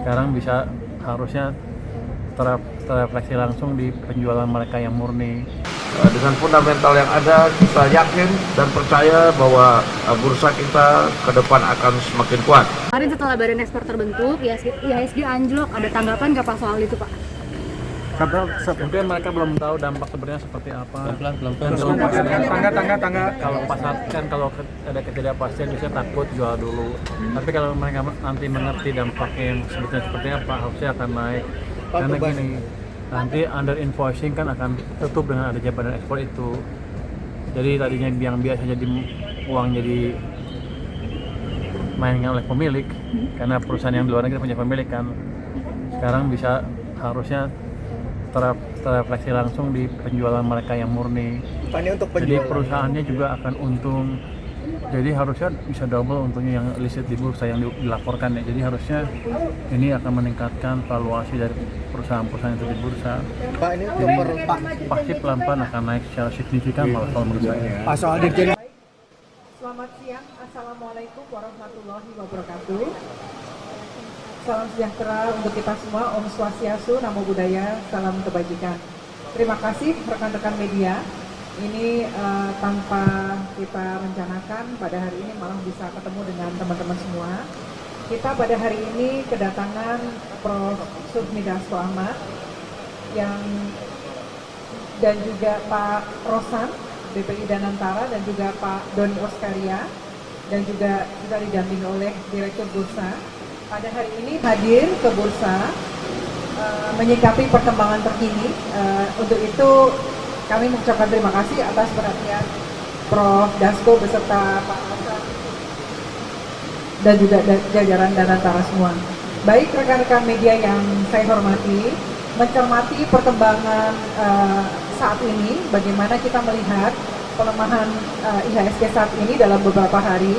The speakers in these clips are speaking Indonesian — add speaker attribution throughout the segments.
Speaker 1: sekarang bisa harusnya terrefleksi langsung di penjualan mereka yang murni.
Speaker 2: Dengan fundamental yang ada, kita yakin dan percaya bahwa bursa kita ke depan akan semakin kuat.
Speaker 3: Kemarin setelah Badan Ekspor terbentuk, IHSG anjlok. Ada tanggapan nggak Pak soal itu, Pak?
Speaker 1: Mungkin mereka belum tahu dampak sebenarnya seperti apa.
Speaker 4: Tangga.
Speaker 1: Kalau pasar kan kalau ada ketidakpastian bisa takut jual dulu. Tapi kalau mereka nanti mengerti dampaknya yang sebetulnya seperti apa, harusnya akan naik. Karena gini, nanti under invoicing kan akan tutup dengan adanya badan ekspor itu. Jadi tadinya yang biasa jadi uang jadi mainkan oleh pemilik, karena perusahaan yang di luar negeri punya pemilik kan. Sekarang bisa harusnya terrefleksi langsung di penjualan mereka yang murni. Jadi perusahaannya juga akan untung. Jadi harusnya bisa double untungnya yang listed di bursa yang dilaporkan ya. Jadi harusnya ini akan meningkatkan valuasi dari perusahaan-perusahaan itu di bursa.
Speaker 4: Pak, ini
Speaker 1: Jadi pasti pelan-pelan akan naik secara signifikan kalau menurut saya.
Speaker 4: Pak soal Dirjen.
Speaker 5: Selamat siang, Assalamualaikum warahmatullahi wabarakatuh. Salam sejahtera untuk kita semua, Om Swastiastu, Namo Buddhaya, salam kebajikan. Terima kasih rekan-rekan media. Ini tanpa kita rencanakan pada hari ini malah bisa ketemu dengan teman-teman semua. Kita pada hari ini kedatangan Prof. Sufmi Dasko Ahmad dan juga Pak Rosan BPI Danantara dan juga Pak Doni Oskaria dan juga kita didampingi oleh Direktur Bursa. Pada hari ini hadir ke Bursa menyikapi perkembangan terkini. Untuk itu kami mengucapkan terima kasih atas perhatian Prof. Dasko beserta Pak Rosan dan juga jajaran Danantara semua. Baik rekan-rekan media yang saya hormati, mencermati perkembangan saat ini, bagaimana kita melihat pelemahan IHSG saat ini dalam beberapa hari.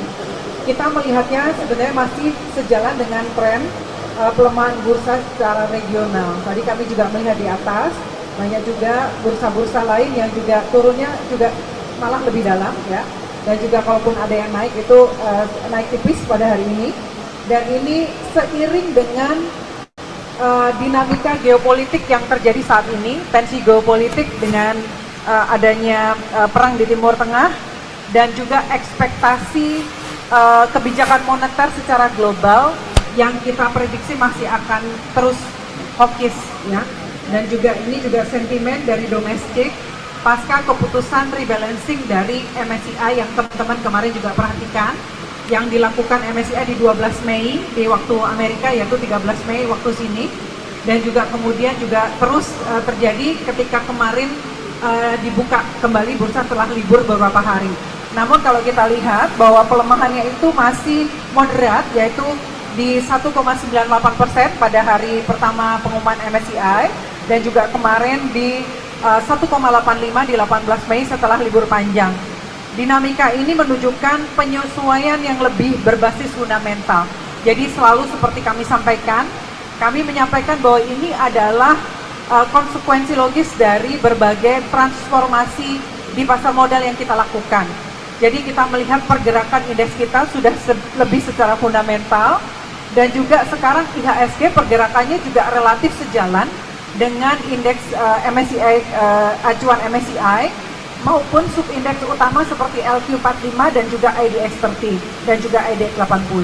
Speaker 5: Kita melihatnya sebenarnya masih sejalan dengan tren pelemahan bursa secara regional. Tadi kami juga melihat di atas, banyak juga bursa-bursa lain yang juga turunnya juga malah lebih dalam ya. Dan juga kalaupun ada yang naik itu naik tipis pada hari ini. Dan ini seiring dengan dinamika geopolitik yang terjadi saat ini, tensi geopolitik dengan adanya perang di Timur Tengah dan juga ekspektasi kebijakan moneter secara global yang kita prediksi masih akan terus hawkish ya. Dan juga ini juga sentimen dari domestik pasca keputusan rebalancing dari MSCI yang teman-teman kemarin juga perhatikan yang dilakukan MSCI di 12 Mei di waktu Amerika, yaitu 13 Mei waktu sini, dan juga kemudian juga terus terjadi ketika kemarin dibuka kembali bursa setelah libur beberapa hari. Namun kalau kita lihat bahwa pelemahannya itu masih moderat, yaitu di 1,98% pada hari pertama pengumuman MSCI dan juga kemarin di 1,85 di 18 Mei setelah libur panjang. Dinamika ini menunjukkan penyesuaian yang lebih berbasis fundamental. Jadi selalu seperti kami sampaikan, kami menyampaikan bahwa ini adalah konsekuensi logis dari berbagai transformasi di pasar modal yang kita lakukan. Jadi kita melihat pergerakan indeks kita sudah lebih secara fundamental dan juga sekarang IHSG pergerakannya juga relatif sejalan dengan indeks MSCI, acuan MSCI maupun subindeks utama seperti LQ45 dan juga IDX30 dan juga IDX80.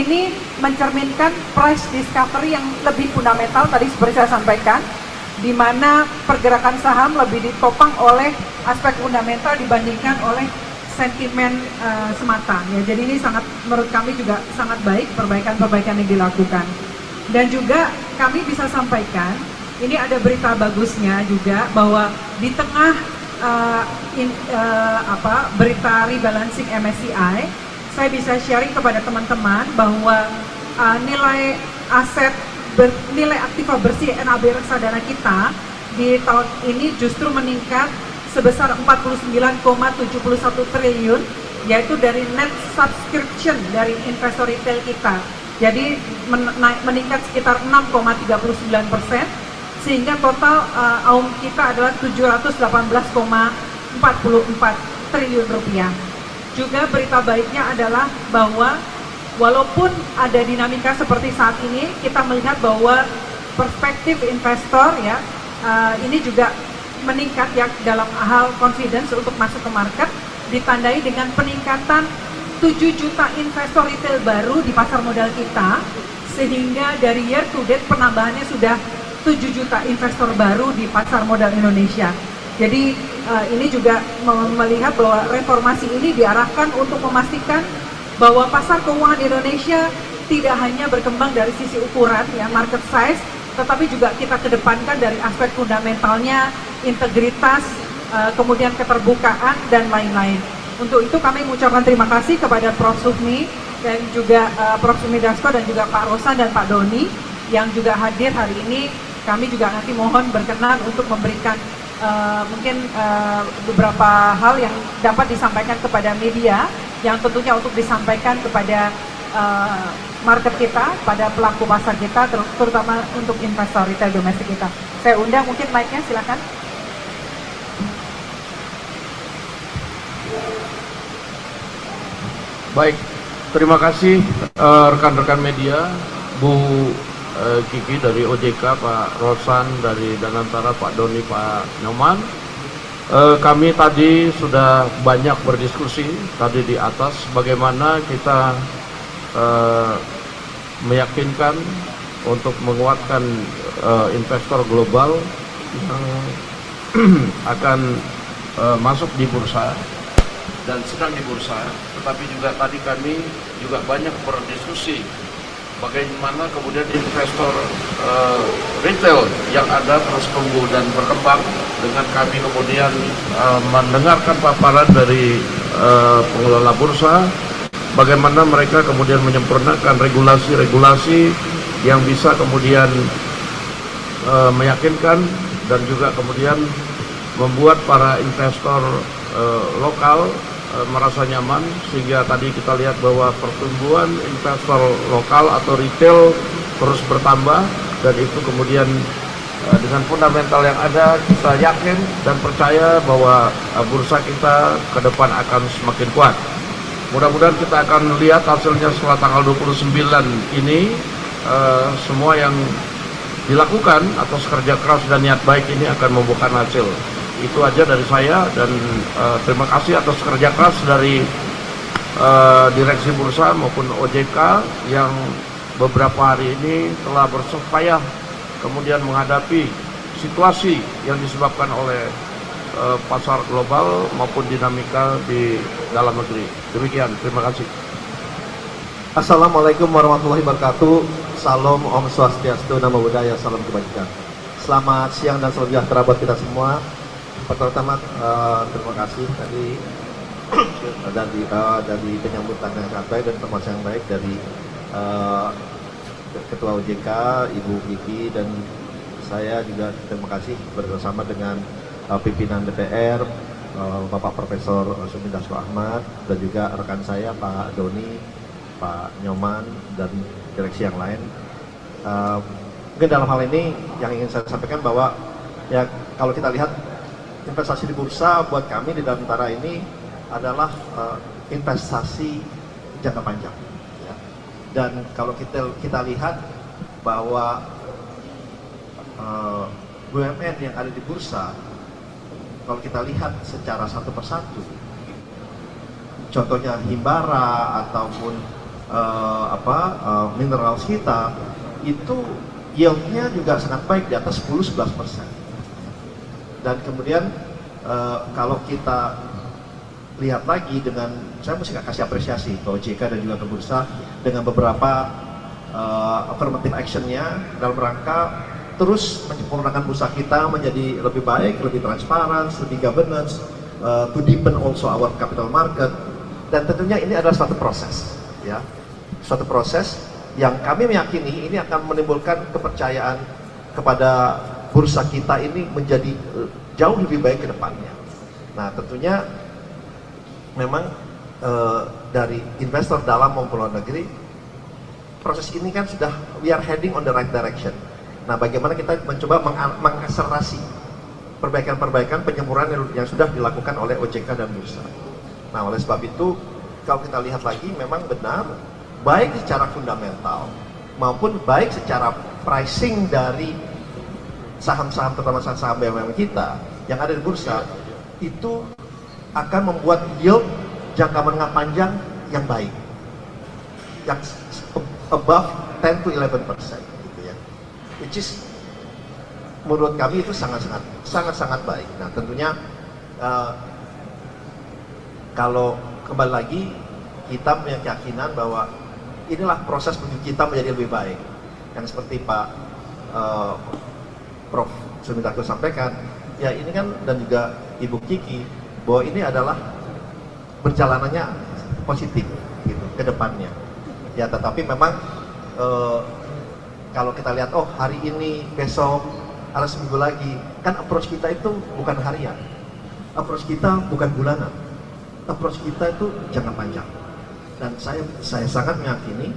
Speaker 5: Ini mencerminkan price discovery yang lebih fundamental tadi seperti saya sampaikan, di mana pergerakan saham lebih ditopang oleh aspek fundamental dibandingkan oleh sentimen semata. Ya, jadi ini sangat menurut kami juga sangat baik perbaikan-perbaikan yang dilakukan. Dan juga kami bisa sampaikan ini ada berita bagusnya juga bahwa di tengah berita rebalancing MSCI, saya bisa sharing kepada teman-teman bahwa nilai aset nilai aktiva bersih NAB reksadana kita di tahun ini justru meningkat sebesar 49,71 triliun, yaitu dari net subscription dari investor retail kita. Jadi meningkat sekitar 6,39%, sehingga total AUM kita adalah 718,44 triliun rupiah. Juga berita baiknya adalah bahwa walaupun ada dinamika seperti saat ini, kita melihat bahwa perspektif investor ya ini juga meningkat ya dalam hal confidence untuk masuk ke market, ditandai dengan peningkatan 7 juta investor retail baru di pasar modal kita, sehingga dari year to date penambahannya sudah 7 juta investor baru di pasar modal Indonesia. Jadi ini juga melihat bahwa reformasi ini diarahkan untuk memastikan bahwa pasar keuangan Indonesia tidak hanya berkembang dari sisi ukuran ya market size, tetapi juga kita kedepankan dari aspek fundamentalnya, integritas, kemudian keterbukaan dan lain-lain. Untuk itu kami mengucapkan terima kasih kepada Prof. Sufmi dan juga Prof. Sufmi Dasko dan juga Pak Rosan dan Pak Doni yang juga hadir hari ini. Kami juga nanti mohon berkenan untuk memberikan mungkin beberapa hal yang dapat disampaikan kepada media, yang tentunya untuk disampaikan kepada market kita, pada pelaku pasar kita, terutama untuk investor retail domestik kita. Saya undang mungkin mic-nya, silakan.
Speaker 2: Baik, terima kasih rekan-rekan media, Bu Kiki dari OJK, Pak Rosan dari Danantara, Pak Doni, Pak Nyoman. Kami tadi sudah banyak berdiskusi tadi di atas bagaimana kita meyakinkan untuk menguatkan investor global yang akan masuk di bursa dan sedang di bursa, tetapi juga tadi kami juga banyak berdiskusi bagaimana kemudian investor retail yang ada terus tumbuh dan berkembang, dengan kami kemudian mendengarkan paparan dari pengelola bursa, bagaimana mereka kemudian menyempurnakan regulasi-regulasi yang bisa kemudian meyakinkan dan juga kemudian membuat para investor lokal merasa nyaman, sehingga tadi kita lihat bahwa pertumbuhan investor lokal atau retail terus bertambah, dan itu kemudian dengan fundamental yang ada kita yakin dan percaya bahwa bursa kita ke depan akan semakin kuat. Mudah-mudahan kita akan lihat hasilnya setelah tanggal 29 ini, semua yang dilakukan atas kerja keras dan niat baik ini akan membuahkan hasil. Itu aja dari saya, dan terima kasih atas kerja keras dari Direksi Bursa maupun OJK yang beberapa hari ini telah bersusah kemudian menghadapi situasi yang disebabkan oleh pasar global maupun dinamika di dalam negeri. Demikian, terima kasih.
Speaker 4: Assalamualaikum warahmatullahi wabarakatuh. Salam, Om Swastiastu, Namo Buddhaya, salam kebajikan. Selamat siang dan salam sejahtera buat kita semua. Pertama, terima kasih tadi dari penyambutan yang sangat baik dan informasi yang baik dari Ketua OJK, Ibu Kiki, dan saya juga terima kasih bersama dengan pimpinan DPR, Bapak Profesor Sufmi Dasko Ahmad, dan juga rekan saya Pak Doni, Pak Nyoman, dan direksi yang lain. Mungkin dalam hal ini yang ingin saya sampaikan bahwa ya kalau kita lihat investasi di bursa buat kami di Danantara ini adalah investasi jangka panjang. Ya. Dan kalau kita lihat bahwa BUMN yang ada di bursa, kalau kita lihat secara satu persatu, contohnya Himbara ataupun mineral kita, itu yieldnya juga sangat baik di atas 10-11%. Dan kemudian kalau kita lihat lagi dengan, saya mesti kasih apresiasi ke OJK dan juga ke bursa dengan beberapa affirmative action-nya dalam rangka terus menyempurnakan bursa kita menjadi lebih baik, lebih transparan, lebih governance, to deepen also our capital market. Dan tentunya ini adalah suatu proses, ya, suatu proses yang kami meyakini ini akan menimbulkan kepercayaan kepada bursa kita ini menjadi jauh lebih baik ke depannya. Nah, tentunya memang dari investor dalam maupun luar negeri, proses ini kan sudah, we are heading on the right direction. Nah, bagaimana kita mencoba mengakselerasi perbaikan-perbaikan penyempurnaan yang sudah dilakukan oleh OJK dan bursa. Nah, oleh sebab itu, kalau kita lihat lagi, memang benar baik secara fundamental maupun baik secara pricing dari saham-saham, terutama saham BUMN kita yang ada di bursa, itu akan membuat yield jangka menengah panjang yang baik, yang above 10 to 11% gitu ya, which is menurut kami itu sangat baik. Nah tentunya kalau kembali lagi kita punya keyakinan bahwa inilah proses menuju kita menjadi lebih baik, yang seperti Pak Prof. Sumindarto sampaikan, ya ini kan, dan juga Ibu Kiki, bahwa ini adalah perjalanannya positif gitu ke depannya. Ya tetapi memang kalau kita lihat, oh hari ini, besok, ada seminggu lagi, kan approach kita itu bukan harian, approach kita bukan bulanan, approach kita itu jangka panjang. Dan saya sangat meyakini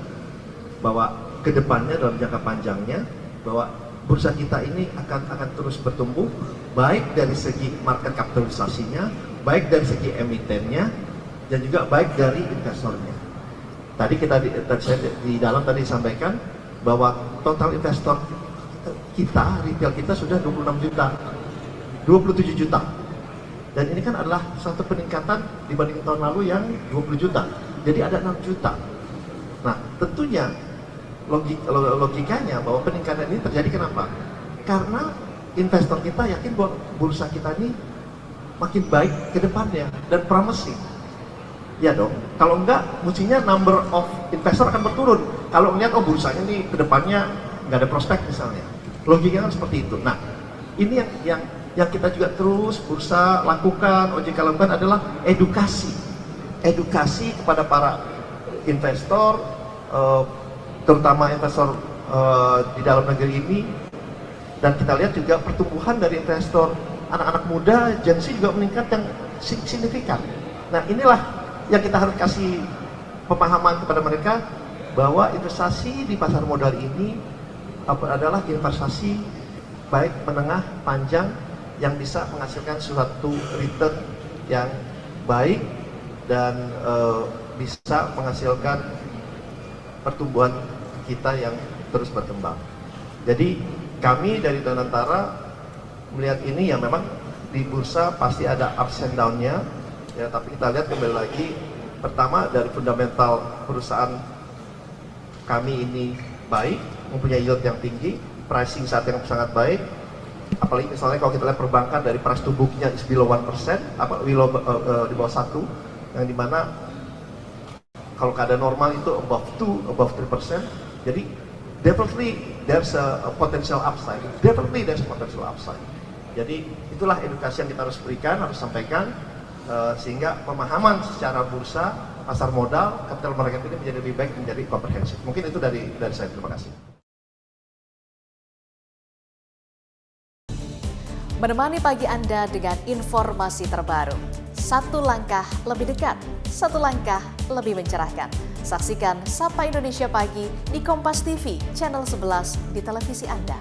Speaker 4: bahwa kedepannya dalam jangka panjangnya, bahwa bursa kita ini akan terus bertumbuh, baik dari segi market kapitalisasinya, baik dari segi emitennya, dan juga baik dari investornya. Tadi saya di dalam tadi sampaikan bahwa total investor kita, retail kita sudah 26 juta, 27 juta. Dan ini kan adalah satu peningkatan dibanding tahun lalu yang 20 juta. Jadi ada 6 juta. Nah, tentunya logikanya bahwa peningkatan ini terjadi kenapa? Karena investor kita yakin bahwa bursa kita ini makin baik ke depannya dan promising. Ya dong, kalau enggak, mestinya number of investor akan berturun. Kalau melihat, oh bursanya ini ke depannya nggak ada prospek misalnya. Logikanya kan seperti itu. Nah, ini yang kita juga terus bursa lakukan, OJK lakukan adalah edukasi kepada para investor, terutama investor di dalam negeri ini. Dan kita lihat juga pertumbuhan dari investor anak-anak muda, Gen Z juga meningkat yang signifikan. Nah inilah yang kita harus kasih pemahaman kepada mereka, bahwa investasi di pasar modal ini adalah investasi baik menengah panjang yang bisa menghasilkan suatu return yang baik dan bisa menghasilkan pertumbuhan kita yang terus berkembang. Jadi kami dari Danantara melihat ini, ya memang di bursa pasti ada ups and down-nya, ya, tapi kita lihat kembali lagi, pertama dari fundamental perusahaan kami ini baik, mempunyai yield yang tinggi, pricing saat yang sangat baik. Apalagi misalnya kalau kita lihat perbankan dari price to book-nya is below 1%, di bawah 1, yang dimana kalau keadaan normal itu above 2, above 3%. Jadi definitely there's a potential upside. Definitely there's a potential upside. Jadi itulah edukasi yang kita harus berikan, harus sampaikan, sehingga pemahaman secara bursa, pasar modal, capital market ini menjadi lebih baik, menjadi komprehensif. Mungkin itu dari saya. Terima kasih.
Speaker 6: Menemani pagi Anda dengan informasi terbaru. Satu langkah lebih dekat, satu langkah lebih mencerahkan. Saksikan Sapa Indonesia Pagi di Kompas TV, channel 11 di televisi Anda.